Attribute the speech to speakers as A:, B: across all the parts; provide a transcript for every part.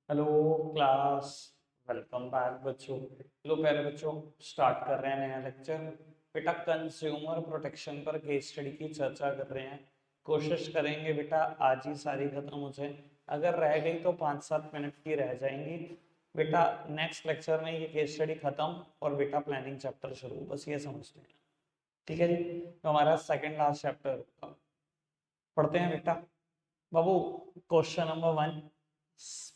A: Hello class. Welcome back बच्चों। लो प्यारे बच्चों, स्टार्ट कर रहे हैं नया लेक्चर। बेटा कंज्यूमर प्रोटेक्शन पर केस स्टडी की चर्चा कर रहे हैं। कोशिश करेंगे बेटा आज ही सारी खत्म हो जाए। अगर रह गई तो 5-7 मिनट की रह जाएंगी। बेटा नेक्स्ट लेक्चर में ये केस स्टडी खत्म और बेटा प्लानिंग चैप्टर शुरू, बस ये समझते हैं। ठीक है जी, तो हमारा सेकंड लास्ट चैप्टर पढ़ते हैं बेटा। बाबू, क्वेश्चन नंबर 1।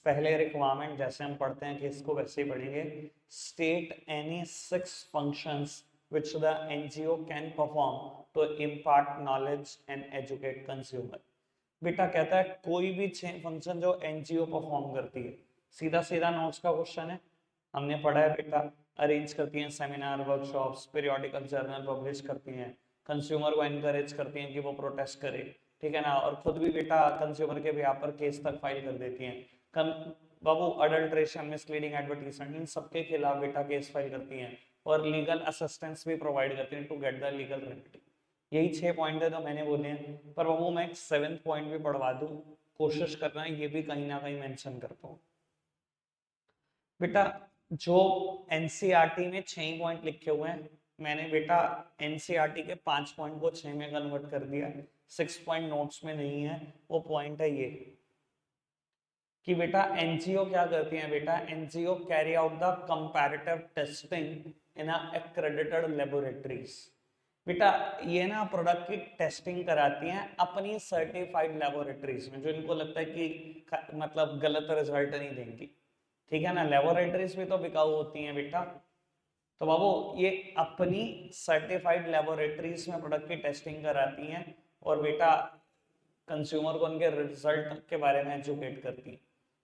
A: पहले रिक्वायरमेंट जैसे हम पढ़ते हैं कि इसको वैसे ही पढ़ेंगे। State any 6 functions which the NGO can perform to impart knowledge and educate consumer। बेटा कहता है कोई भी 6 फंक्शन जो एनजीओ परफॉर्म करती है। सीधा सीधा नोट्स का क्वेश्चन है, हमने पढ़ा है बेटा। अरेंज करती हैं seminar, workshops, periodical journal publish करती हैं, कंज्यूमर को एनकरेज करती हैं कि वो प्रोटेस्ट करे, ठीक है ना, और खुद भी बेटा कंज्यूमर के बिहाफ पर केस तक फाइल कर देती हैं। बाबू अडल्ट्रेशन, मिसलीडिंग एडवर्टीजमेंट, इन सबके खिलाफ बेटा केस फाइल करती हैं और लीगल असिस्टेंस भी प्रोवाइड करती हैं to get the legal remedy. यही 6 पॉइंट है तो मैंने बोले हैं, पर बाबू मैं एक 7th पॉइंट भी पढ़वा दूं, कोशिश करना है ये भी कहीं ना कहीं मेंशन कर पाऊं। बेटा जो एनसीईआरटी में 6 पॉइंट लिखे हुए हैं, मैंने बेटा एनसीईआरटी के 5 पॉइंट को 6 में कन्वर्ट कर दिया है। 6 पॉइंट नोट्स में नहीं है, वो पॉइंट है ये कि बेटा एनजीओ क्या करती हैं। बेटा NGO carry out the comparative testing in accredited laboratories. बेटा ये ना प्रोडक्ट की टेस्टिंग कराती हैं अपनी सर्टिफाइड लेबोरेटरीज में, जो इनको लगता है कि मतलब गलत रिजल्ट नहीं देंगी, ठीक है ना। लेबोरेटरीज भी तो बिकाऊ होती हैं बेटा। तो बाबू ये अपनी सर्टिफाइड लेबोरेटरीज में प्रोडक्ट की टेस्टिंग कराती हैं और बेटा कंज्यूमर को उनके रिजल्ट के बारे में एजुकेट करती है।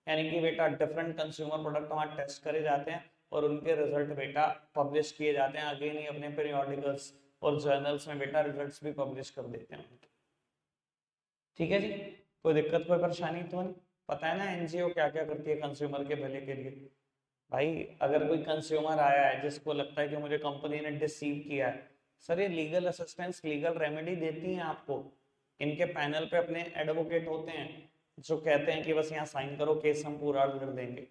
A: यानी कि बेटा डिफरेंट कंज्यूमर प्रोडक्ट वहाँ टेस्ट करे जाते हैं और उनके रिजल्ट बेटा पब्लिश किए जाते हैं। अगेन ही अपने पीरियोडिकल्स और जर्नल्स में बेटा रिजल्ट्स भी पब्लिश कर देते हैं उनके। ठीक है जी, कोई दिक्कत कोई परेशानी तो नहीं। पता है ना एनजीओ क्या क्या करती है कंज्यूमर के भले के लिए। भाई अगर कोई कंज्यूमर आया है जिसको लगता है कि मुझे कंपनी ने डिसीव किया है, सर ये लीगल असिस्टेंस, लीगल रेमेडी देती हैं आपको। इनके पैनल पे अपने एडवोकेट होते हैं जो कहते हैं कि बस यहाँ साइन करो, केस हम पूरा लड़ देंगे।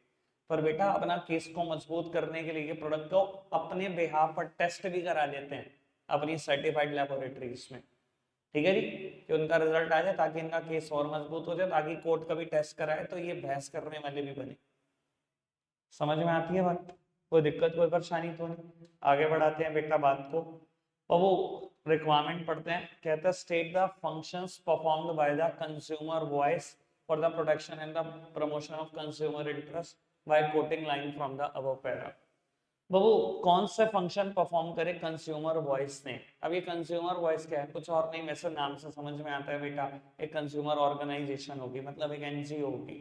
A: पर बेटा अपना केस को मजबूत करने के लिए प्रोडक्ट को अपने बिहाफ पर टेस्ट भी करा लेते हैं अपनी सर्टिफाइड लेबोरेटरीज में। ठीक है जी, कि उनका रिजल्ट आ जाए ताकि इनका केस और मजबूत हो जाए, ताकि कोर्ट कभी टेस्ट कराए तो ये बहस करने वाले भी बने। समझ में आती है बात, कोई दिक्कत कोई परेशानी तो नहीं। आगे बढ़ाते हैं बेटा बात को, और वो रिक्वायरमेंट पढ़ते हैं। कहता है state the functions performed by the consumer voice for the protection and the promotion of consumer interest by quoting line from the above para. बाबू कौन से फंक्शन परफॉर्म करे कंज्यूमर वॉइस ने। अब ये कंज्यूमर वॉइस क्या है, कुछ और नहीं, वैसे नाम से समझ में आता है बेटा, एक कंज्यूमर ऑर्गेनाइजेशन होगी, मतलब एक एनजीओ होगी।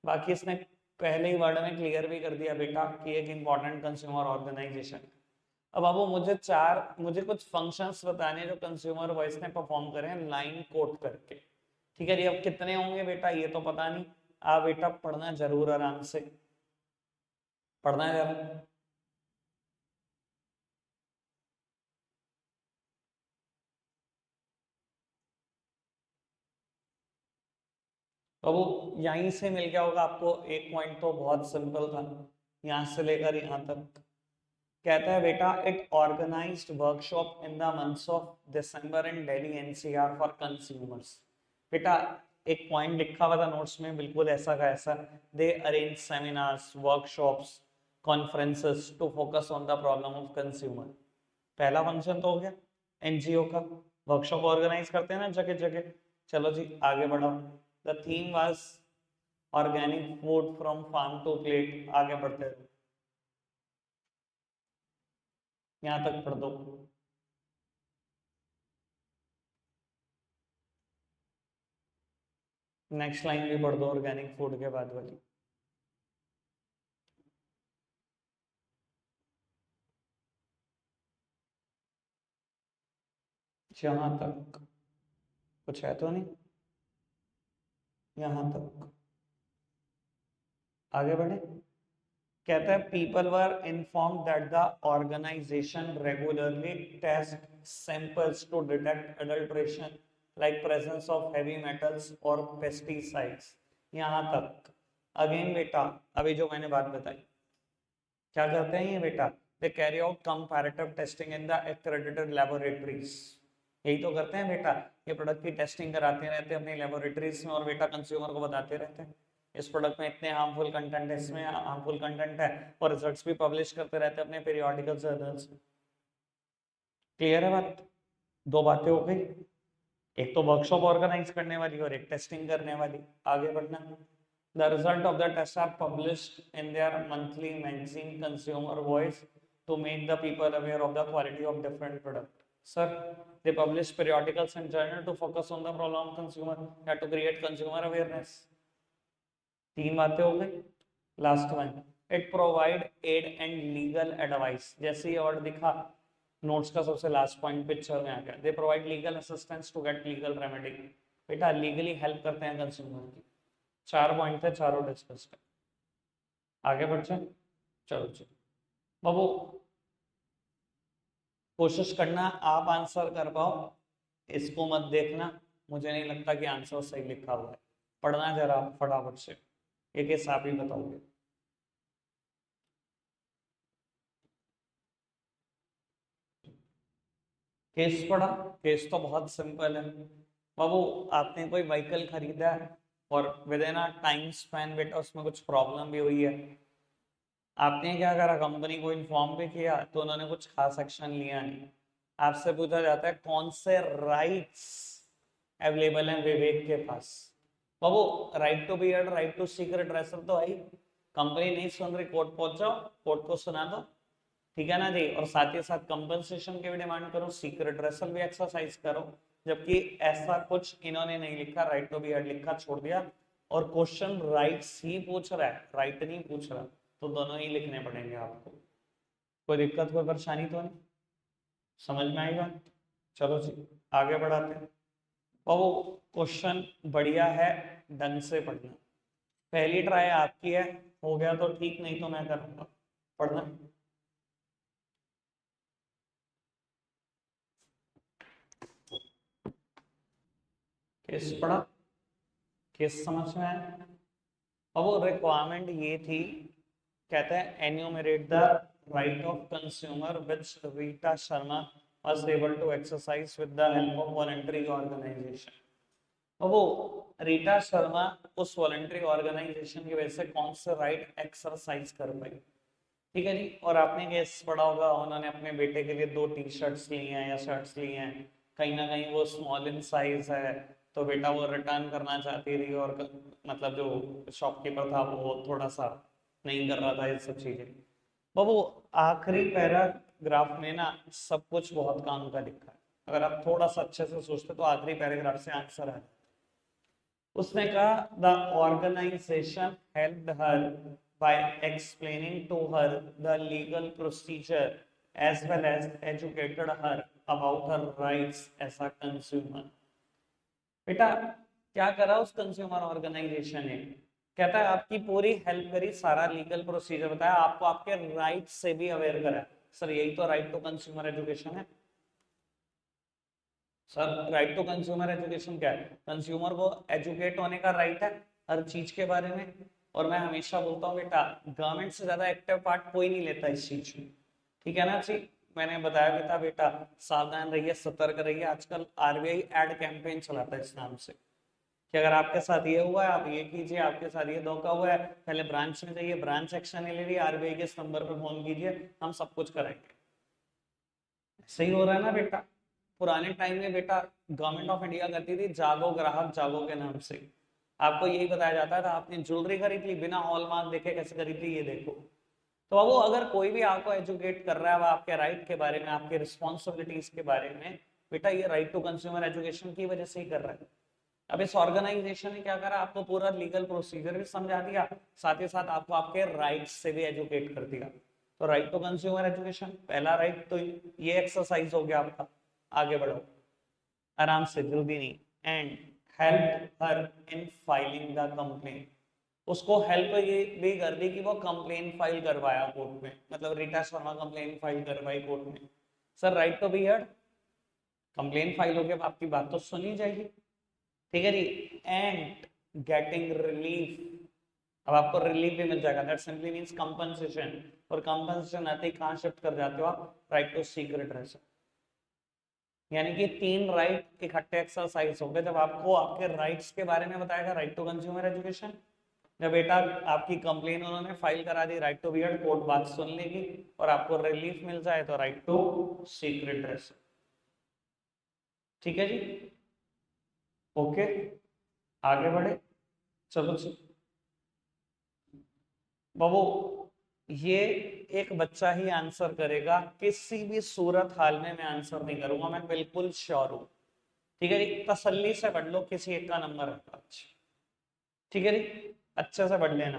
A: बाकी इसने पहले ही वर्ड में क्लियर भी कर दिया बेटा कि एक इंपॉर्टेंट कंज्यूमर ऑर्गेनाइजेशन। अब बाबू मुझे कुछ फंक्शंस बताने जो कंज्यूमर वॉइस ने परफॉर्म करे हैं लाइन कोट करके। ठीक है जी, अब कितने होंगे बेटा ये तो पता नहीं, आप बेटा पढ़ना जरूर आराम से, पढ़ना है जरा। अब वो यहीं से मिल गया होगा आपको, एक पॉइंट तो बहुत सिंपल था, यहाँ से लेकर यहाँ तक। कहता है बेटा it organised workshop in the months of December in Delhi NCR for consumers. बेटा एक पॉइंट लिखा हुआ था नोट्स में, बिल्कुल ऐसा का ऐसा। They arrange seminars, workshops, conferences to focus on the problem of consumer. पहला फंक्शन तो हो गया एनजीओ का, वर्कशॉप ऑर्गेनाइज करते हैं ना जगह जगह। चलो जी आगे बढ़ो। The theme was organic food from farm to plate. आगे बढ़ते रहो, यहाँ तक पढ़ दो। नेक्स्ट लाइन भी पढ़ दो ऑर्गेनिक फूड के बाद वाली, यहाँ तक कुछ है तो नहीं, यहाँ तक आगे बढ़े। कहता है people were informed that the organisation regularly test samples to detect adulteration like presence of heavy metals और पेस्टिसाइड्स। यहाँ तक अगेन बेटा अभी जो मैंने बात बताई, क्या करते हैं ये बेटा, they carry out comparative testing in the accredited laboratories, यही तो करते हैं बेटा, ये प्रोडक्ट की टेस्टिंग कराते रहते हैं अपनी लेबोरेटरीज में और बेटा कंज्यूमर को बताते रहते हैं इस प्रोडक्ट में इतने हार्मफुल कंटेंट है, इसमें हार्मफुल कंटेंट है, और रिजल्ट्स भी पब्लिश करते रहते हैं अपने पीरियोडिकल जर्नल्स। क्लियर है बात? दो बातें हो गई, एक तो वर्कशॉप ऑर्गेनाइज करने वाली और एक टेस्टिंग करने वाली। आगे बढ़ना, the result of the test are published in their monthly magazine consumer voice to make the people aware of the quality of different product. Sir they publish periodicals and journal to focus on the problem of consumer या to create consumer awareness। तीन बातें हो गई। Last one, it provide aid and legal advice, जैसे ये word दिखा notes का सबसे लास्ट पॉइंट पिक्चर में आ गया, they provide legal assistance to get legal remedy, बेटा लीगली हेल्प करते हैं कंज्यूमर की। चार पॉइंट थे, चारों डिस्कस कर, आगे बढ़ जाए। चलो चलो बाबू, कोशिश करना आप आंसर कर पाओ, इसको मत देखना, मुझे नहीं लगता कि आंसर सही लिखा हुआ है, पढ़ना जरा फटाफट से, एक हिसाब ही बताओगे। केस पढ़ा, केस तो बहुत सिंपल है बाबू, आपने कोई व्हीकल खरीदा है और with in a time span बेटा उसमें कुछ प्रॉब्लम भी हुई है, आपने क्या करा, कंपनी को इन्फॉर्म भी किया तो उन्होंने कुछ खास एक्शन लिया नहीं, आपसे पूछा जाता है कौन से राइट्स अवेलेबल हैं विवेक के पास। बाबू right to be heard, right to seek redressal तो है, कंपनी नहीं सुन रही कोर्ट पहुंच जाओ, कोर्ट को सुना दो, ठीक है ना जी, और साथ ही साथ कंपनसेशन की भी डिमांड करो, सीक्रेट रेसल भी एक्सरसाइज करो, जबकि ऐसा कुछ इन्होंने नहीं लिखा, राइट टू बी हर्ड लिखा छोड़ दिया, और क्वेश्चन राइट्स ही पूछ रहा है, राइट नहीं पूछ रहा, तो दोनों ही लिखने पड़ेंगे आपको। कोई दिक्कत कोई परेशानी तो नहीं, समझ में आएगा? चलो जी आगे बढ़ाते हैं। और वो क्वेश्चन बढ़िया है, ढंग से पढ़ना, पहली ट्राई आपकी है, हो गया तो ठीक, नहीं तो मैं करूंगा, पढ़ना। केस पढ़ा, केस समझ में आया? अब वो रिक्वायरमेंट ये थी, कहता है enumerate the right of consumer which Rita Sharma was able to exercise with the help of voluntary organisation. अब वो रीटा शर्मा उस वॉलंटरी ऑर्गेनाइजेशन की वजह से कौन से राइट एक्सरसाइज कर पाई, ठीक है जी। और आपने केस पढ़ा होगा, उन्होंने अपने बेटे के लिए 2 टी शर्ट्स ली हैं या शर्ट्स ली हैं, कहीं ना कहीं वो स्मॉल इन साइज है, तो बेटा वो रिटर्न करना चाहती थी, और मतलब जो शॉपकीपर था वो थोड़ा सा नहीं कर रहा था ये सब चीजें। वो आखिरी पैराग्राफ में ना सब कुछ बहुत काम का लिखा है, अगर आप थोड़ा सा अच्छे से सोचते तो आखिरी पैराग्राफ से आंसर है। उसने कहा the organisation helped her by explaining to her the legal procedure as well as educated her about her rights as a consumer। बेटा क्या करा उस कंज्यूमर ऑर्गेनाइजेशन ने, कहता है आपकी पूरी हेल्प करी, सारा लीगल प्रोसीजर बताया, आपको आपके राइट से भी अवेयर करा। सर यही तो राइट टू कंज्यूमर एजुकेशन है। Sir right to consumer education क्या है, कंज्यूमर को एजुकेट होने का राइट है हर चीज के बारे में, और मैं हमेशा बोलता हूँ बेटा गवर्नमेंट से ज्यादा एक्टिव पार्ट कोई नहीं लेता इस चीज में, ठीक है ना जी। मैंने बताया भी था बेटा सावधान रहिए, सतर्क रहिए, आजकल आरबीआई एड कैंपेन चलाता है इस नाम से कि अगर आपके साथ ये हुआ है आप ये कीजिए, आपके साथ ये धोखा हुआ है पहले ब्रांच में जाइए, ब्रांच एक्शन नहीं ले रही, आरबीआई के इस नंबर पर फोन कीजिए, हम सब कुछ कराएंगे। सही हो रहा है ना बेटा? पुराने टाइम में बेटा गवर्नमेंट ऑफ इंडिया करती थी जागो ग्राहक जागो के नाम से, आपको यही बताया जाता था आपने ज्वेलरी खरीद ली बिना हॉलमार्क देखे कैसे खरीद ली ये देखो। तो अब वो अगर कोई भी आपको एजुकेट कर रहा है आपके राइट के बारे में, आपके रिस्पॉन्सिबिलिटीज के बारे में, बेटा ये राइट टू कंज्यूमर एजुकेशन की वजह से ही कर रहा है। अब इस ऑर्गेनाइजेशन ने क्या करा, आपको पूरा लीगल प्रोसीजर भी समझा दिया, साथ ही साथ आपको आपके राइट्स से भी एजुकेट कर दिया। तो राइट टू कंज्यूमर एजुकेशन पहला राइट, तो ये एक्सरसाइज हो गया आपका। आगे बढ़ो आराम से, जल्दी नहीं। And help her in filing the complain, उसको हेल्प ये भी कर दी कि वो कंप्लेन फाइल करवाया कोर्ट में, मतलब रीटा शर्मा कंप्लेन फाइल करवाई कोर्ट में। Sir right to be heard, complain file हो गया, आपकी बात तो सुनी जाएगी, ठीक है जी। एंड गेटिंग रिलीफ अब आपको रिलीफ भी मिल जाएगा, दैट सिंपली मींस कंपनसेशन, और कंपनसेशन आते ही कहां शिफ्ट कर जाते हो आप, राइट टू सीक्रेट रेस्ट। यानी कि 3 राइट इकट्ठे एक्सरसाइज हो गए। जब आपको आपके राइट्स के बारे में बताएगा, राइट टू कंज्यूमर एजुकेशन, जब बेटा आपकी कंप्लेन उन्होंने फाइल करा दी, right to be heard, court बात सुन लेगी और आपको रिलीफ मिल जाए तो राइट टू सीक्रेट रेस्ट। ठीक है जी, ओके, आगे बढ़े, चलो जी बाबू। ये एक बच्चा ही आंसर करेगा, किसी भी सूरत हाल में मैं आंसर नहीं करूंगा, मैं बिल्कुल श्योर हूं। ठीक है जी, तसल्ली से पढ़ लो, किसी एक का नंबर है। ठीक है जी, अच्छे से पढ़ लेना।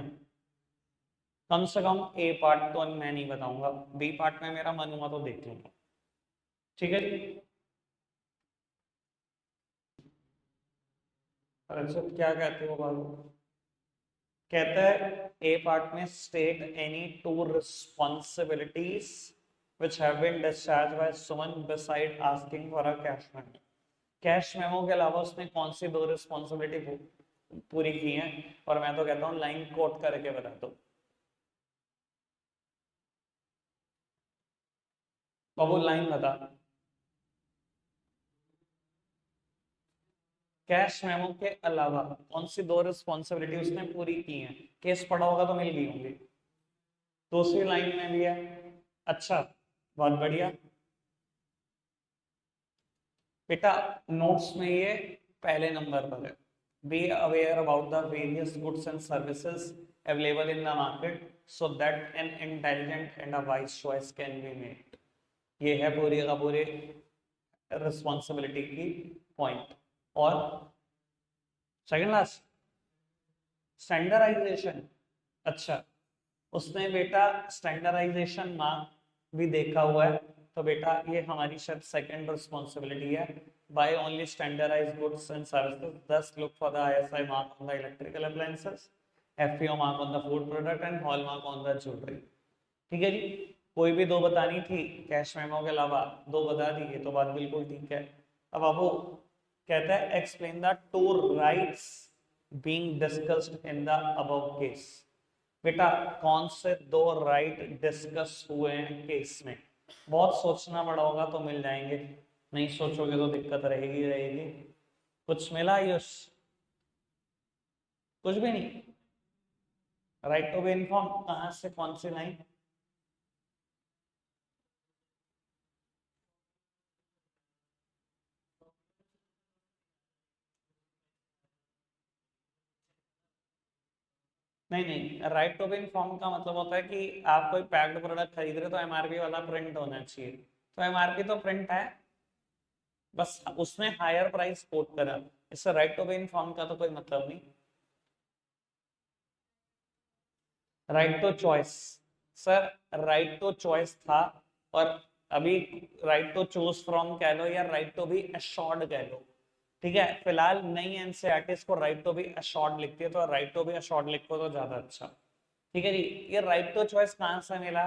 A: कम से कम ए पार्ट तो मैं नहीं बताऊंगा, बी पार्ट में मेरा मन हुआ तो देख लूंगा। ठीक है जी, अच्छा क्या कहते हो बाबू? कहता है ए पार्ट में state any 2 responsibilities which have been discharged by Suman beside asking for a cash memo। Cash memo के अलावा उसने कौन सी 2 रिस्पॉन्सिबिलिटी पूरी की हैं? और मैं तो कहता हूँ लाइन कोट करके बता दो बाबू, लाइन बता। कैश मेमो के अलावा कौन सी 2 रिस्पॉन्सिबिलिटी उसने पूरी की हैं? केस पढ़ा होगा तो मिल गई होंगी। दूसरी लाइन में भी है। अच्छा, बहुत बढ़िया बेटा, नोट्स में ये पहले नंबर पर है। Be aware about the various goods and services available in the market so that an intelligent and a wise choice can be made. ये है पूरी का पूरी रिस्पॉन्सिबिलिटी की पॉइंट। और सेकंड लास्ट, स्टैंडर्डाइजेशन। अच्छा, उसने बेटा स्टैंडर्डाइजेशन मार्क भी देखा हुआ है, तो बेटा ये हमारी शायद सेकंड रिस्पॉन्सिबिलिटी है। By only standardized goods and services, thus look for the ISI mark on the electrical appliances, FEO mark on the food product and hallmark on the jewellery. ठीक है जी, कोई भी 2 बतानी थी कैश मेमो के अलावा, 2 बता दी, ये तो बात बिल्कुल ठीक है। अब आपको कहता है explain the 2 rights being discussed in the above case. बेटा कौन से 2 राइट डिस्कस हुए हैं केस में? बहुत सोचना पड़ा होगा तो मिल जाएंगे, नहीं सोचोगे तो दिक्कत रहेगी रहेगी। कुछ मिला यश? कुछ भी नहीं। राइट टू बी इन्फॉर्म कहां से, कौन सी लाइन? नहीं नहीं, राइट टू बी इन्फॉर्म का मतलब होता है कि आप कोई पैक्ड प्रोडक्ट खरीद रहे हो तो एमआरपी वाला प्रिंट होना चाहिए। तो एमआरपी तो प्रिंट है, बस उसने हायर प्राइस कोट करा, इससे राइट टू बी इन्फॉर्म का तो कोई मतलब नहीं। Right to choice, sir right to choice था, और अभी राइट टू चूज फ्रॉम कह लो या राइट टू बी अशोर्ड कह लो। ठीक है, फिलहाल नई एनसीईआरटी को राइट टू बी अशोर्ड लिखती है, तो राइट टू बी अशोर्ड लिखो तो ज्यादा अच्छा। ठीक है जी, ये राइट टू चॉइस कहां से मिला?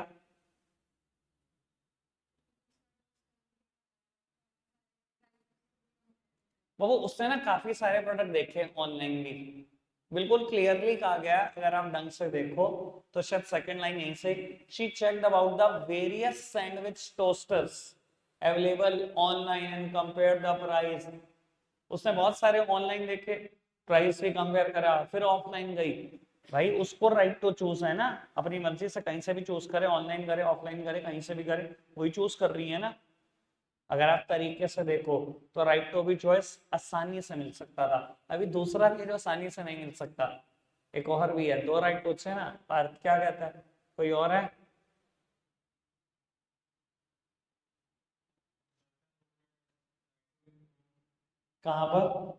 A: वो उसने ना काफी सारे प्रोडक्ट देखे ऑनलाइन भी, बिल्कुल क्लियरली कहा गया अगर आप ढंग से देखो तो। शायद सेकंड लाइन यहीं से, she checked about the various sandwich toasters available online and compare the price. उसने बहुत सारे ऑनलाइन देखे, प्राइस भी कंपेयर करा, फिर ऑफलाइन गई। भाई उसको राइट टू चूज है ना, अपनी मर्जी से कहीं से भी चूज करे, ऑनलाइन करे ऑफलाइन करे कहीं से भी करे, वही चूज कर रही है ना। अगर आप तरीके से देखो तो राइट टू बी चॉइस आसानी से मिल सकता था, अभी दूसरा भी जो आसानी से नहीं मिल सकता। एक और भी है, 2 राइट टू है ना, पार्थ क्या कहता है? कोई और है? कहां पर?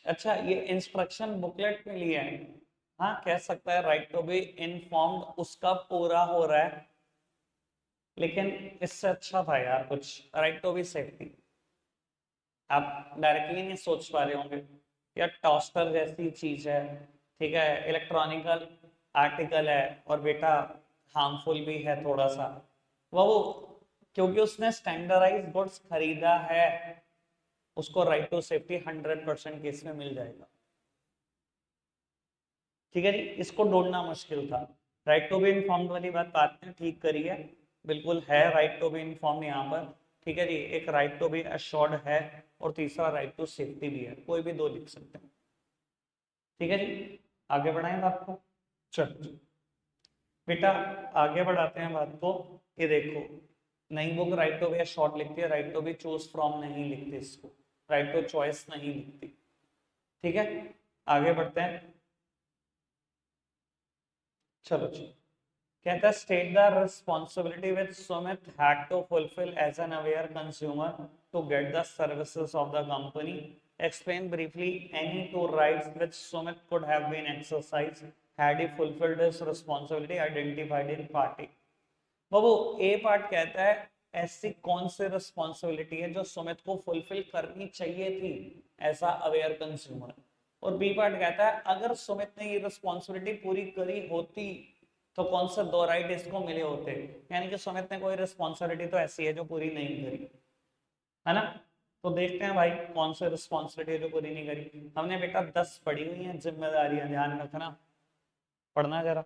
A: अच्छा, ये इंस्ट्रक्शन बुकलेट में लिया है। हाँ कह सकता है राइट टू बी इन्फॉर्म्ड उसका पूरा हो रहा है, लेकिन इससे अच्छा था यार कुछ, राइट टू बी सेफ्टी। आप डायरेक्टली नहीं सोच पा रहे होंगे, या टोस्टर जैसी चीज है, ठीक है, इलेक्ट्रॉनिकल आर्टिकल है, और बेटा हार्मफुल भी है थोड़ा सा। वो क्योंकि उसने स्टैंडर्डाइज गुड्स खरीदा है, उसको राइट टू सेफ्टी 100% केस में मिल जाएगा। ठीक है जी, इसको ढूंढना मुश्किल था। राइट टू बी इन्फॉर्म्ड वाली बात आपने ठीक करी है, बिल्कुल है राइट टू बी इन्फॉर्म्ड यहाँ पर। ठीक है जी, एक राइट टू बी अश्योर्ड है और तीसरा राइट टू सेफ्टी भी है, कोई भी दो लिख सकते हैं। ठीक है जी, आगे बढ़ाएं बात को। चलो बेटा आगे बढ़ाते हैं बात को। ये देखो, नई book right to be assured लिखती है, right to be choose from नहीं लिखती, इसको राइट टू चॉइस नहीं लिखती। ठीक है, आगे बढ़ते हैं। चलो जी, कहता है state the responsibility which Sumit had to fulfil as an aware consumer to get the services of the company. Explain briefly any two rights which Sumit could have been exercised had he fulfilled his responsibility identified in party. बाबू A part कहता है ऐसी कौन सी responsibility है जो सुमित को fulfil करनी चाहिए थी ऐसा अवेयर कंज्यूमर, और बी पार्ट कहता है अगर सुमित ने ये रिस्पॉन्सिबिलिटी पूरी करी होती तो कौन से दो राइट इसको मिले होते। यानी कि सुमित ने कोई रिस्पॉन्सिबिलिटी तो ऐसी है जो पूरी नहीं करी, है ना। तो देखते हैं भाई कौन सी रिस्पॉन्सिबिलिटी जो पूरी नहीं करी। हमने बेटा 10 पढ़ी हुई है जिम्मेदारियां, ध्यान रखना, पढ़ना जरा।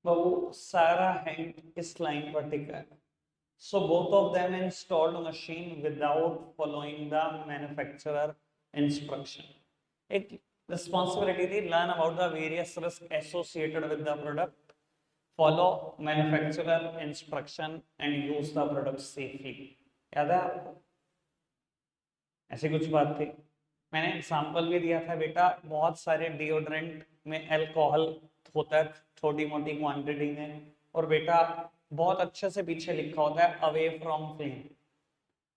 A: तो वो सारा हैंड इस लाइन पर टिका है। So both of them installed machine without following the manufacturer instruction. एक responsibility थी learn about the various risks associated with the product, follow manufacturer instruction and use the product safely. याद है आपको? ऐसी कुछ बात थी। मैंने एग्जाम्पल भी दिया था बेटा, बहुत सारे डिओड्रेंट में अल्कोहल होता है छोटी मोटी क्वांटिटी में, और बेटा बहुत अच्छे से पीछे लिखा होता है अवे फ्रॉम फ्लेम,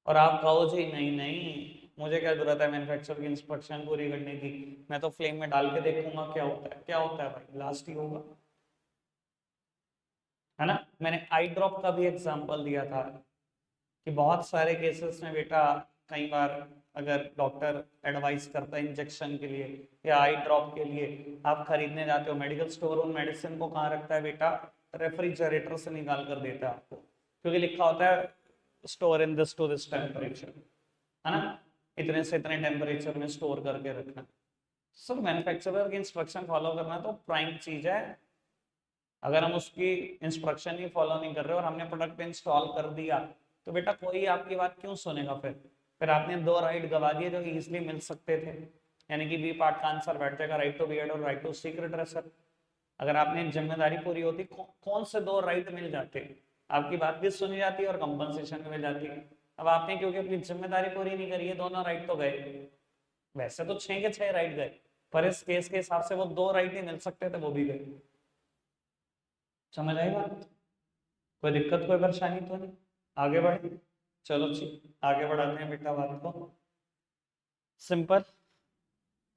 A: और आप कहो जी नहीं नहीं मुझे क्या जरूरत है मैन्युफैक्चरर की इंस्ट्रक्शन पूरी करने की, मैं तो फ्लेम में डाल के देखूंगा क्या होता है। क्या होता है भाई, ब्लास्ट ही होगा, है ना। मैंने आई ड्रॉप का भी एग्जाम्पल दिया था कि बहुत सारे केसेस में बेटा कई बार अगर डॉक्टर एडवाइस करता है इंजेक्शन के लिए या आई ड्रॉप के लिए, आप खरीदने जाते हो मेडिकल स्टोर, उन मेडिसिन को कहाँ रखता है बेटा, रेफ्रिजरेटर से निकाल कर देता है आपको, क्योंकि लिखा होता है store in this to this temperature, है ना, इतने से इतने टेम्परेचर में स्टोर करके रखना। सर मैन्युफैक्चरर की इंस्ट्रक्शन फॉलो करना तो प्राइम चीज है। अगर हम उसकी इंस्ट्रक्शन ही फॉलो नहीं कर रहे और हमने प्रोडक्ट इंस्टॉल कर दिया तो बेटा कोई आपकी बात क्यों सुनेगा। फिर आपने दो राइट गवा दिए जो इजिली मिल सकते थे, यानी कि बी पार्ट का आंसर बैठ जाएगा राइट टू बीएड और राइट टू सीक्रेट रेसर। अगर आपने जिम्मेदारी पूरी होती कौन से दो राइट मिल जाते, आपकी बात भी सुनी जाती और कंपनसेशन मिल जाती। अब आपने क्योंकि अपनी जिम्मेदारी पूरी नहीं करी है, दोनों राइट तो गए, वैसे तो 6 के 6 राइट गए, पर इस केस के हिसाब से वो दो राइट ही मिल सकते थे, वो भी गए। समझ आई बात, कोई दिक्कत कोई परेशानी तो नहीं, आगे बढ़े। चलो जी, आगे बढ़ाते हैं बेटा बात को। सिंपल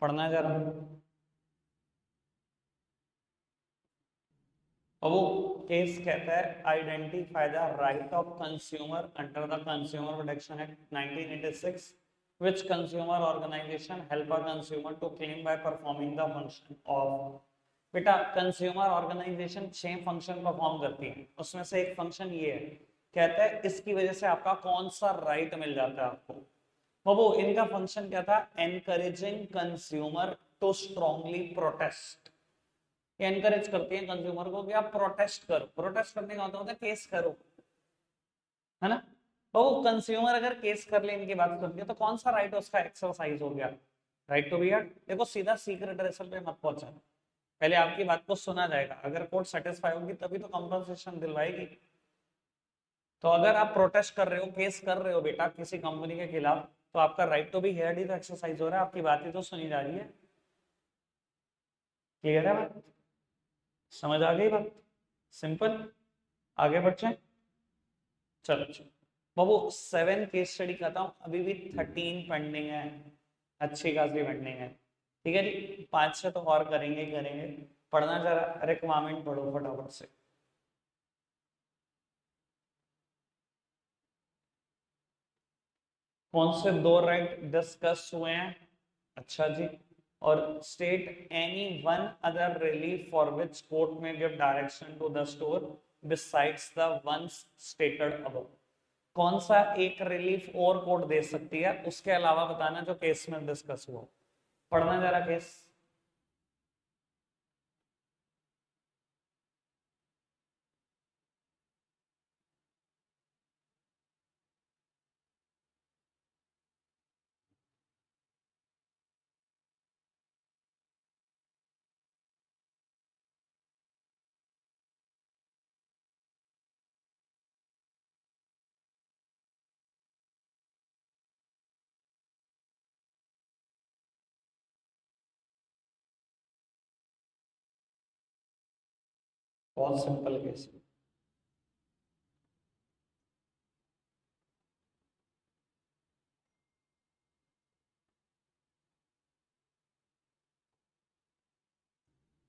A: पढ़ना जरा। अब वो केस कहता है identify the right of consumer under the consumer protection act 1986 which consumer organization help a consumer to claim by performing the function of। बेटा कंज्यूमर ऑर्गेनाइजेशन 6 फंक्शन परफॉर्म करती है, उसमें से एक फंक्शन ये है, कहता है इसकी वजह से आपका कौन सा राइट मिल जाता है आपको। वो इनका फंक्शन क्या था, encouraging consumer to strongly protest. Encourage करती है कंज्यूमर को कि आप प्रोटेस्ट करो, प्रोटेस्ट करने का मतलब होता है केस करो, है ना। तो कंज्यूमर अगर केस कर ले इनकी बात सुन के तो कौन सा राइट उसका एक्सरसाइज हो गया, राइट टू बी हर्ड। देखो सीधा सीक्रेट रेसल पे मत पहुंचा, पहले आपकी बात को सुना जाएगा, अगर कोर्ट सेटिस्फाई होगी तभी तो कंपनसेशन दिलवाएगी। तो अगर आप प्रोटेस्ट कर रहे हो, केस कर रहे हो बेटा किसी कंपनी के खिलाफ, तो आपका राइट टू बी हेयर्ड ही तो एक्सरसाइज हो रहा है, आपकी बातें तो सुनी जा रही है। क्लियर है बात, समझ आ गई बात, सिंपल। आगे बढ़ते, चलो चलो बाबू 7 केस स्टडी करता हूँ, अभी भी 13 पेंडिंग है, अच्छी खासी पेंडिंग है। ठीक है जी, 5 तो और करेंगे ही करेंगे। पढ़ना जरा, रिक्वायरमेंट पढ़ो फटाफट से। कौन से दो राइट डिस्कस हुए हैं? अच्छा जी। और state any one other relief for which court may give direction to the store besides the ones stated above. कौन सा एक रिलीफ और कोर्ट दे सकती है उसके अलावा बताना जो केस में डिस्कस हुआ। पढ़ना जरा केस। बहुत सिंपल केस।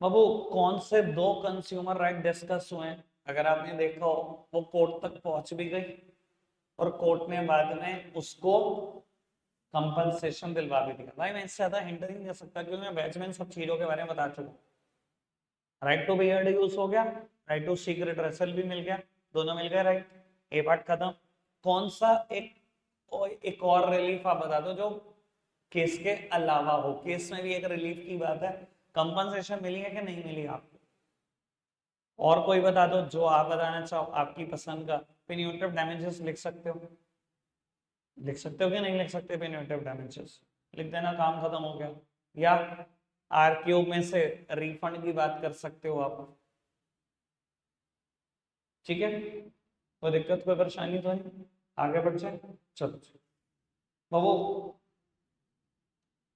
A: बाबू कौन से दो कंज्यूमर राइट डिस्कस हुए हैं? अगर आपने देखा हो वो कोर्ट तक पहुंच भी गई और कोर्ट ने बाद में उसको कंपनसेशन दिलवा भी दिया। भाई मैं इससे ज्यादा हिंट नहीं दे सकता क्योंकि मैं बैच में सब चीजों के बारे में बता चुका हूँ। Right to be heard use हो गया, राइट टू सीक रिट्रेसल भी मिल गया, दोनों मिल गए राइट। ए पार्ट खत्म। कौन सा एक और रिलीफ आप बता दो जो केस के अलावा हो। केस में भी एक रिलीफ की बात है, कंपनसेशन मिली है कि नहीं मिली आपको? और कोई बता दो जो आप बताना चाहो, आपकी पसंद का। पेन्यूटिव डैमेजेस लिख सकते हो, लिख सकते हो कि नहीं लिख सकते? पेन्यूटिव डैमेजेस लिख देना, काम खत्म हो गया। या आर क्यूब में से रिफंड की बात कर सकते हो आप। ठीक है, कोई दिक्कत कोई परेशानी तो नहीं? आगे बढ़ जाए, चलो बाबू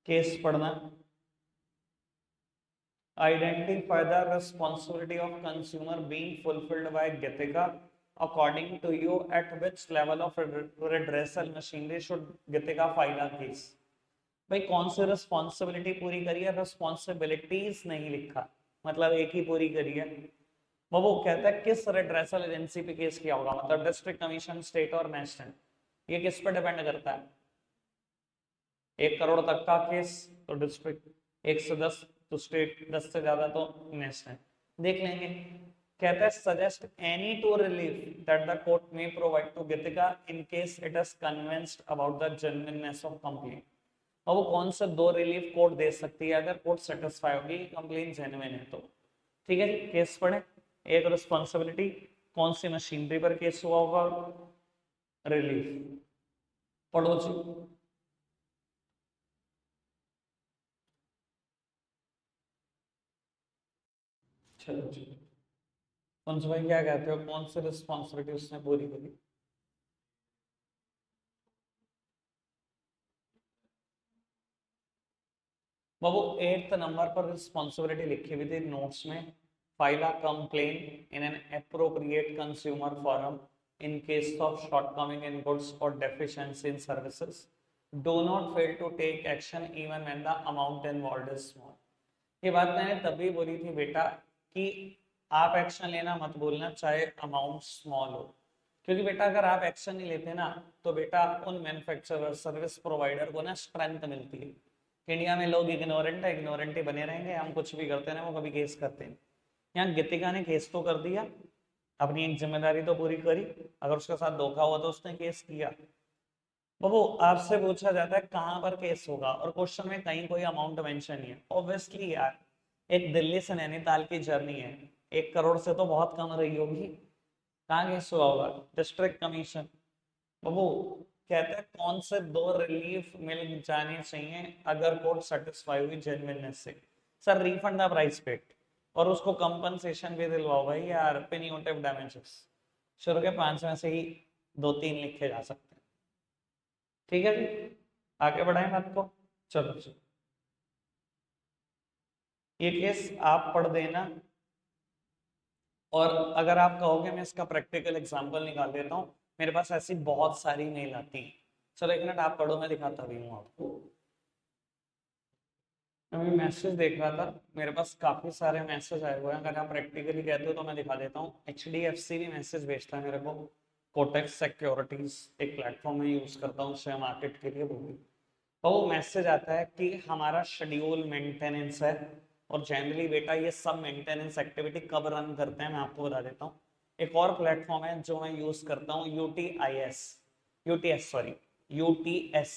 A: केस पढ़ना। Identify the responsibility of consumer being fulfilled by Gitika. According to you, at which level of redressal machinery should Gitika file a case? भाई कौन सी रिस्पॉन्सिबिलिटी पूरी करी है? रिस्पॉन्सिबिलिटीज नहीं लिखा, मतलब एक ही पूरी करी है। वो कहता है किस रेड्रेसल एजेंसी पे केस किया होगा, मतलब डिस्ट्रिक्ट कमीशन, स्टेट और नेशनल। ये किस पे डिपेंड करता है? 1 करोड़ तक का केस तो डिस्ट्रिक्ट, 1 से 10 तो स्टेट, 10 से ज्यादा तो नेशनल। देख लेंगे। कहता है suggest any two relief that the court may provide to Geetika in case it is convinced about the genuineness of complaint. और वो कौन से दो रिलीफ कोर्ट दे सकती है अगर कोर्ट सेटिस्फाई होगी कंप्लेंट जेन्युइन है तो। ठीक है जी, केस पढ़े। एक रिस्पॉन्सिबिलिटी, कौन सी मशीनरी पर केस हुआ होगा, रिलीफ पढ़ो जी। चलो जी, पंच भाई क्या कहते हो, कौन सी रिस्पॉन्सिबिलिटी उसने पूरी करी? बाबू 8th नंबर पर रिस्पॉन्सिबिलिटी लिखी हुई थी नोट्स में। File a complaint in an appropriate consumer forum in case of shortcoming in goods और deficiency in services. Do not fail to take action even when the amount involved is small. ये बात मैंने तभी बोली थी बेटा कि आप एक्शन लेना मत बोलना चाहे अमाउंट स्मॉल हो। क्योंकि बेटा अगर आप एक्शन नहीं लेते ना तो बेटा उन मैन्युफैक्चरर सर्विस प्रोवाइडर को ना स्ट्रेंथ मिलती है कि इंडिया में लोग इग्नोरेंट है, इग्नोरेंट ही बने रहेंगे, हम कुछ भी करते हैं वो कभी केस करते हैं। यहाँ गीतिका ने केस तो कर दिया, अपनी एक जिम्मेदारी तो पूरी करी। अगर उसके साथ धोखा हुआ तो उसने केस किया। बाबू आपसे पूछा जाता है कहाँ पर केस होगा और क्वेश्चन में कहीं कोई अमाउंट मेंशन नहीं है। ऑब्वियसली यार एक दिल्ली से नैनीताल की जर्नी है, 1 करोड़ से तो बहुत कम रही होगी। कहाँ केस हुआ होगा? District commission. बाबू कहते हैं कौन से दो रिलीफ मिल जाने चाहिए अगर कोर्ट सेटिस्फाई हुई जेन्युइननेस से? Sir refund the price paid और उसको कंपनसेशन भी दिलवाओ भाई यार, पेनियोटिव डैमेजेस। शुरू के 5 में से ही 2-3 लिखे जा सकते हैं। ठीक है जी, आगे बढ़ाएं बात को। चलो चलो, ये केस आप पढ़ देना और अगर आप कहोगे मैं इसका प्रैक्टिकल एग्जांपल निकाल देता हूँ, मेरे पास ऐसी बहुत सारी मेल आती हैं। चलो 1 मिनट आप पढ़ो, मैं दिखाता भी हूँ आपको। मैं मैसेज देख रहा था, मेरे पास काफी सारे मैसेज आए हुए हैं। अगर आप प्रैक्टिकली कहते हो तो मैं दिखा देता हूँ। HDFC भी मैसेज भेजता है मेरे को, कोटेक्स सिक्योरिटीज एक प्लेटफॉर्म में यूज करता हूँ शेयर मार्केट के लिए, वो भी। तो वो मैसेज आता है कि हमारा शेड्यूल मेंटेनेंस है, और जनरली बेटा ये सब मेंटेनेंस एक्टिविटी कब रन करते हैं मैं आपको बता देता हूँ। एक और प्लेटफॉर्म है जो मैं यूज करता हूँ, यूटीआईएस, यूटीएस सॉरी, यूटीएस।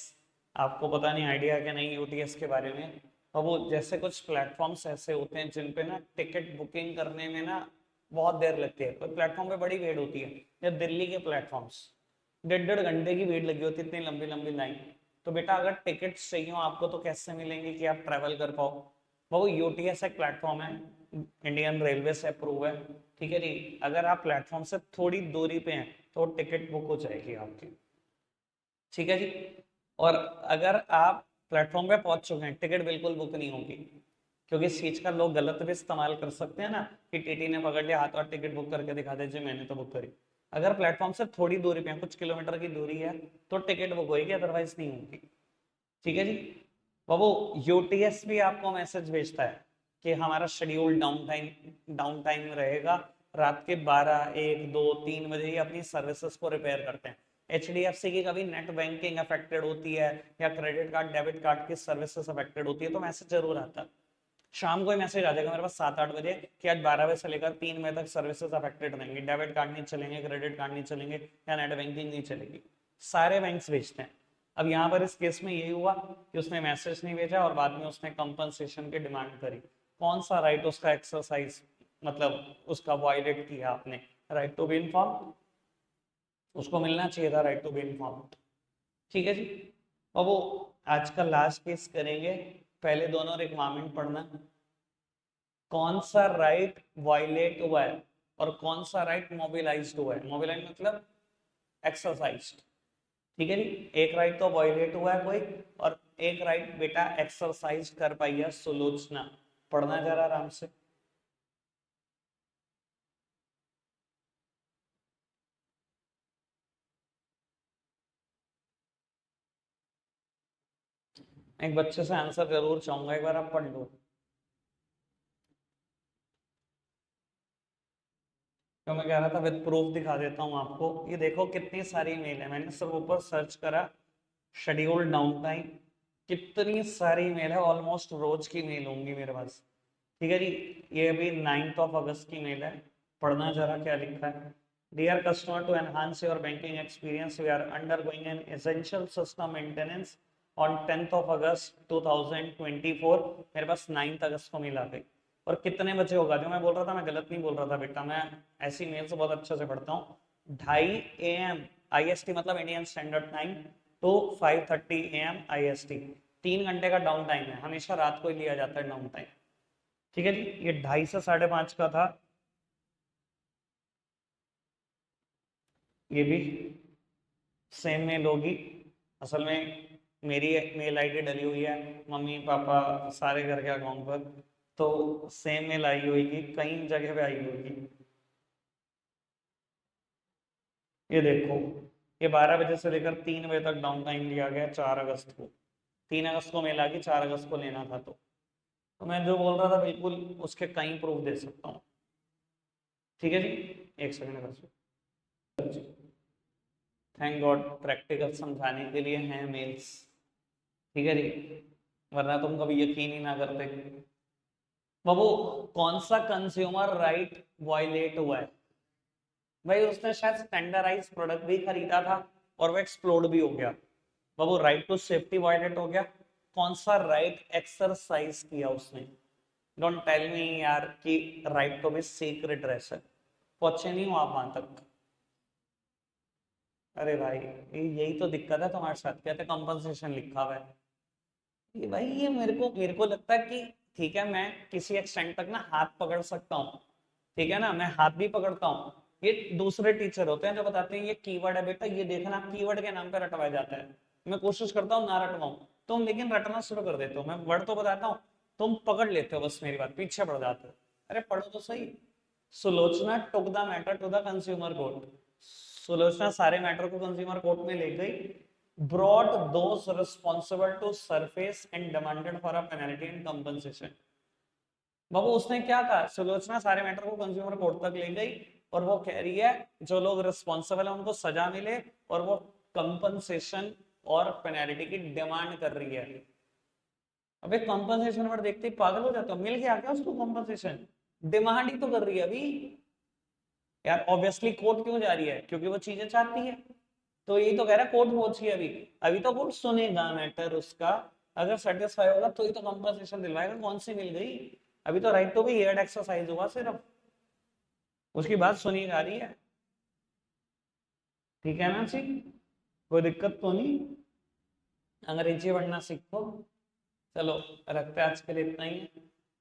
A: आपको पता नहीं आइडिया क्या नहीं यूटीएस के बारे में। और वो जैसे कुछ प्लेटफॉर्म्स ऐसे होते हैं जिन पे ना टिकट बुकिंग करने में ना बहुत देर लगती है, कोई प्लेटफॉर्म पे बड़ी भीड़ होती है, या दिल्ली के प्लेटफॉर्म्स 1.5 घंटे की भीड़ लगी होती है, इतनी लंबी लंबी लाइन। तो बेटा अगर टिकट चाहिए हो आपको तो कैसे मिलेंगे कि आप ट्रैवल कर पाओ? वो यूटीएस एक प्लेटफॉर्म है, इंडियन रेलवे से अप्रूव है, ठीक है जी। अगर आप प्लेटफॉर्म से थोड़ी दूरी पे हैं तो टिकट बुक हो जाएगी आपकी, ठीक है जी। और अगर आप प्लेटफॉर्म पे पहुंच चुके हैं, टिकट बिल्कुल बुक नहीं होगी, क्योंकि इस चीज का लोग गलत भी इस्तेमाल कर सकते हैं ना, कि टीटी ने पकड़ लिया हाथ और टिकट बुक करके दिखा दे जी मैंने तो बुक करी। अगर प्लेटफॉर्म से थोड़ी दूरी पे कुछ किलोमीटर की दूरी है तो टिकट बुक होगी, अदरवाइज नहीं होगी, ठीक है जी। बाबू यूटीएस भी आपको मैसेज भेजता है कि हमारा शेड्यूल डाउन टाइम रहेगा, रात के 12, 1, 2, 3 बजे ही अपनी सर्विसेज को रिपेयर करते हैं। एचडीएफसी की कभी नेट बैंकिंग अफेक्टेड होती है या क्रेडिट कार्ड डेबिट कार्ड की सर्विसेज अफेक्टेड होती है तो मैसेज जरूर आता है। शाम को ही मैसेज आ जाएगा मेरे पास 7-8 बजे कि आज 12 बजे से लेकर 3 बजे तक सर्विसेज अफेक्टेड रहेंगी, डेबिट कार्ड नहीं चलेंगे, क्रेडिट कार्ड नहीं चलेंगे, या नेट बैंकिंग नहीं चलेगी। सारे बैंक्स भेजते हैं। अब यहाँ पर इस केस में यही हुआ कि उसने मैसेज नहीं भेजा और बाद में उसने कंपनसेशन की डिमांड करी। कौन सा राइट उसका एक्सरसाइज, मतलब उसका वायलेट किया आपने? राइट टू बी इन्फॉर्म, उसको मिलना चाहिए था राइट टू बी इन्फॉर्म, ठीक है जी। अब वो आज का लास्ट केस करेंगे, पहले दोनों रिक्वायरमेंट पढ़ना। कौन सा राइट वायलेट हुआ है और कौन सा राइट मोबिलाइज्ड हुआ है? मोबिलाइज मतलब एक्सरसाइज्ड, ठीक है जी। एक राइट तो वायलेट हुआ है कोई, और एक राइट बेटा एक्सरसाइज कर पाई है सुलोचना। पढ़ना जरा आराम से। एक बच्चे से आंसर जरूर चाहूंगा, एक बार आप पढ़ लो। तो मैं कह रहा था विद प्रूफ दिखा देता हूँ आपको, ये देखो कितनी सारी मेल है, मैंने सब ऊपर सर्च करा, शेड्यूल डाउन टाइम, कितनी सारी मेल है, ऑलमोस्ट रोज की मेल होंगी मेरे पास, ठीक है जी। ये अभी 9 अगस्त की मेल है, पढ़ना जरा क्या लिखा है। Dear customer, to enhance your banking experience we are undergoing an essential system maintenance on 10 August 2024। मेरे पास 9 अगस्त को मेल आ गई। और कितने बजे होगा? जो मैं बोल रहा था मैं गलत नहीं बोल रहा था बेटा, मैं ऐसी मेल से बहुत अच्छे से पढ़ता हूँ। 2:30 AM IST मतलब Indian standard time to 5:30 AM IST, 3 घंटे का डाउन टाइम है, हमेशा रात को ही लिया जाता है डाउन टाइम, ठीक है जी। ये 2:30 से 5:30 का था, ये भी सेम मेल होगी। असल में मेरी मेल आईडी डली हुई है मम्मी पापा सारे घर के अकाउंट पर, तो सेम मेल आई होगी, कई जगह पे आई होगी। ये देखो, ये 12 बजे से लेकर 3 बजे तक डाउन टाइम लिया गया 4 अगस्त को। 3 अगस्त को मेल आ गई, 4 अगस्त को लेना था तो मैं जो बोल रहा था बिल्कुल उसके कई प्रूफ दे सकता हूँ, ठीक है जी। एक सेकंड कर, थैंक गॉड प्रैक्टिकल समझाने के लिए हैं मेल्स, ठीक है जी, वरना तुम कभी यकीन ही ना करते। बाबू कौन सा कंज्यूमर राइट वायलेट हुआ है? भाई उसने शायद स्टैंडर्डाइज प्रोडक्ट भी खरीदा था और वो एक्सप्लोड भी हो गया। बाबू राइट टू सेफ्टी वायलेट हो गया। कौन सा राइट एक्सरसाइज किया उसने? डोंट टेल मी यार कि राइट टू बी सीक्रेट रह सक, पहुंचे नहीं हो आप वहां तक। अरे भाई यही तो दिक्कत है तुम्हारे साथ, कहते कंपनसेशन लिखा हुआ है। ये भाई ये मेरे को लगता है कि ठीक है मैं किसी एक्सटेंट तक ना हाथ पकड़ सकता हूँ, ठीक है ना, मैं हाथ भी पकड़ता हूँ। ये दूसरे टीचर होते हैं जो बताते हैं ये कीवर्ड है बेटा, ये देखना, कीवर्ड के नाम पे रटवाया जाता है। मैं कोशिश करता हूँ ना रटवाऊं, तुम लेकिन रटना शुरू कर देते हो। मैं वर्ड तो बताता हूँ, तुम पकड़ लेते हो, बस मेरी बात पीछे पड़ जाते हो। अरे पढ़ो तो सही। Sulochana took the matter to the consumer court, Sulochana सारे मैटर को कंज्यूमर कोर्ट में ले गई। brought those responsible to surface and demanded for a penalty and compensation। बाबू उसने क्या कहा? सुलोचना सारे मैटर को कंज्यूमर कोर्ट तक ले गई और वो कह रही है जो लोग रिस्पॉन्सिबल है उनको सजा मिले और वो कंपनसेशन और पेनल्टी की डिमांड कर रही है। अबे कंपनसेशन पर देखते ही पागल हो जाता, मिल गया क्या उसको कंपनसेशन? डिमांड ही तो कर रही है अभी यार। ऑब्वियसली कोर्ट क्यों जा रही है? क्योंकि वो चीजें चाहती है। तो यही तो कह रहा है कोर्ट पहुंची है अभी। अभी तो कोर्ट सुनेगा मैटर उसका, अगर सेटिस्फाई होगा तो ही तो कंपनसेशन दिलवाएगा। कौन सी मिल गई? अभी तो right to be heard exercise हुआ सिर्फ, उसकी बात सुनी जा रही है। ठीक है ना जी, कोई दिक्कत तो नहीं? अंग्रेजी पढ़ना सीखो। चलो रखते हैं, आज के लिए इतना ही है।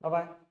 A: Bye bye.